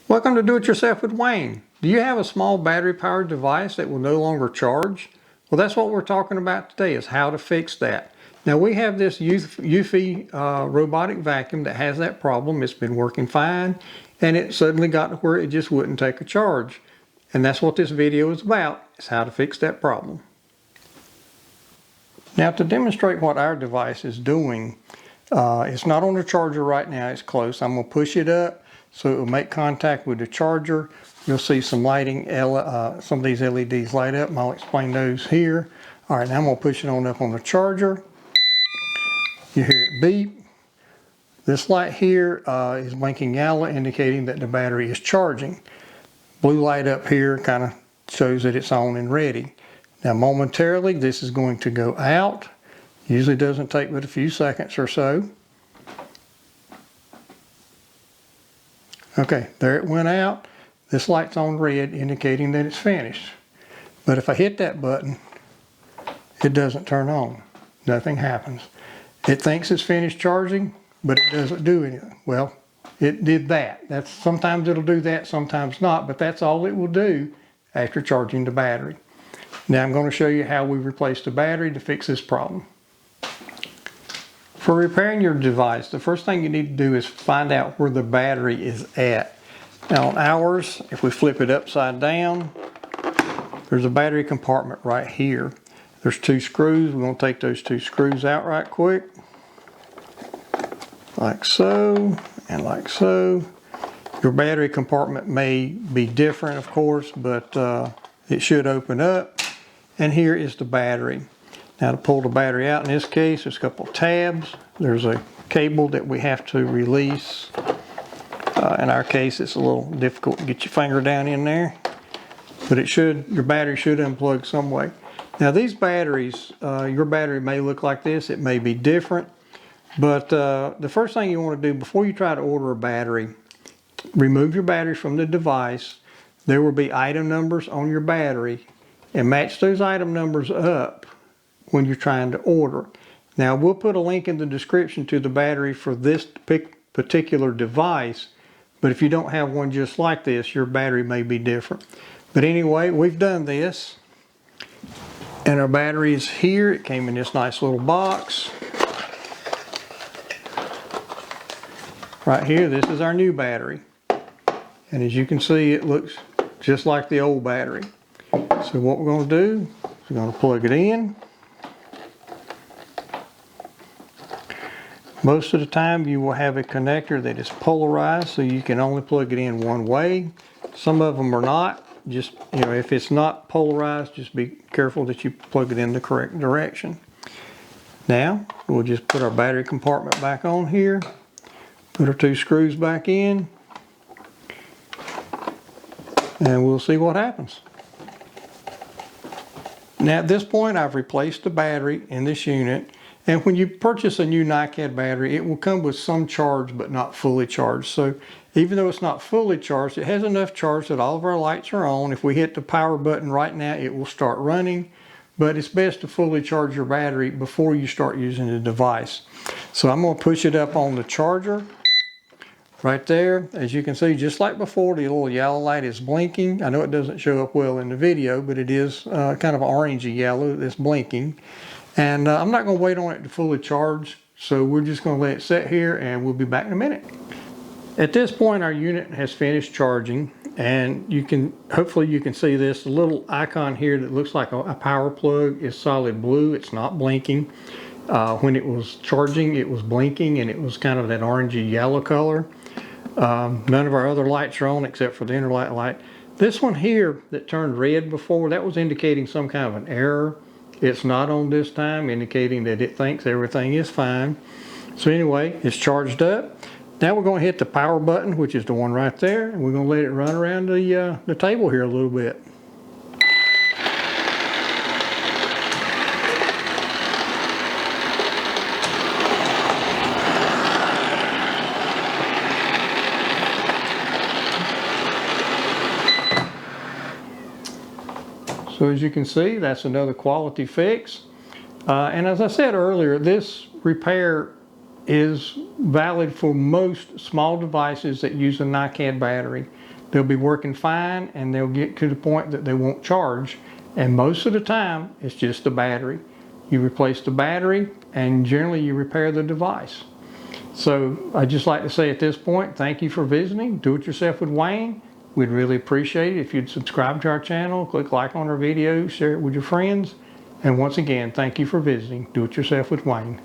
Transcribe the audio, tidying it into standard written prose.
Welcome to Do It Yourself with Wayne. Do you have a small battery powered device that will no longer charge? Well, that's what we're talking about today, is how to fix that. Now we have this Eufy robotic vacuum that has that problem. It's been working fine and it suddenly got to where it just wouldn't take a charge. And that's what this video is about, is how to fix that problem. Now to demonstrate what our device is doing, it's not on the charger right now, it's close. I'm going to push it up so it will make contact with the charger. You'll see some lighting, some of these LEDs light up, and I'll explain those here. All right, now I'm going to push it on up on the charger. You hear it beep. This light here is blinking yellow, indicating that the battery is charging. Blue light up here kind of shows that it's on and ready. Now momentarily this is going to go out. Usually doesn't take but a few seconds or so. Okay, there it went out. This light's on red, indicating that it's finished. But if I hit that button, it doesn't turn on. Nothing happens. It thinks it's finished charging, but it doesn't do anything. Well, it did that. Sometimes it'll do that, sometimes not, but that's all it will do after charging the battery. Now I'm going to show you how we replace the battery to fix this problem. For repairing your device, the first thing you need to do is find out where the battery is at. Now on ours, if we flip it upside down, there's a battery compartment right here. There's two screws. We're going to take those two screws out right quick. Like so, and like so. Your battery compartment may be different, of course, but it should open up. And here is the battery. Now to pull the battery out, in this case, there's a couple of tabs. There's a cable that we have to release. In our case, it's a little difficult to get your finger down in there, but your battery should unplug some way. Now these batteries, your battery may look like this, it may be different, but the first thing you want to do before you try to order a battery, remove your battery from the device. There will be item numbers on your battery, and match those item numbers up when you're trying to order. Now we'll put a link in the description to the battery for this particular device, but if you don't have one just like this, your battery may be different. But anyway, we've done this, and our battery is here. It came in this nice little box. Right here, this is our new battery. And as you can see, it looks just like the old battery. So what we're going to do is we're going to plug it in. Most of the time you will have a connector that is polarized, so you can only plug it in one way. Some of them are not. Just, if it's not polarized, just be careful that you plug it in the correct direction. Now we'll just put our battery compartment back on here, put our two screws back in, and we'll see what happens. Now at this point, I've replaced the battery in this unit. And when you purchase a new NiCad battery, it will come with some charge but not fully charged. So even though it's not fully charged, it has enough charge that all of our lights are on. If we hit the power button right now, it will start running. But it's best to fully charge your battery before you start using the device. So I'm going to push it up on the charger right there. As you can see, just like before, the little yellow light is blinking. I know it doesn't show up well in the video, but it is kind of orangey yellow that's blinking. And I'm not going to wait on it to fully charge, so we're just going to let it sit here and we'll be back in a minute. At this point, our unit has finished charging, and hopefully you can see this. The little icon here that looks like a power plug is solid blue. It's not blinking. When it was charging, it was blinking, and it was kind of that orangey yellow color. None of our other lights are on except for the inner light. This one here that turned red before, that was indicating some kind of an error. It's not on this time, indicating that it thinks everything is fine. So anyway, it's charged up. Now we're going to hit the power button, which is the one right there, and we're going to let it run around the table here a little bit. So as you can see, that's another quality fix. And as I said earlier, this repair is valid for most small devices that use a NiCad battery. they'll be working fine and they'll get to the point that they won't charge. And most of the time, it's just the battery. You replace the battery and generally you repair the device. So I'd just like to say at this point, thank you for visiting Do It Yourself with Wayne. We'd really appreciate it if you'd subscribe to our channel, click like on our videos, share it with your friends. And once again, thank you for visiting Do It Yourself with Wayne.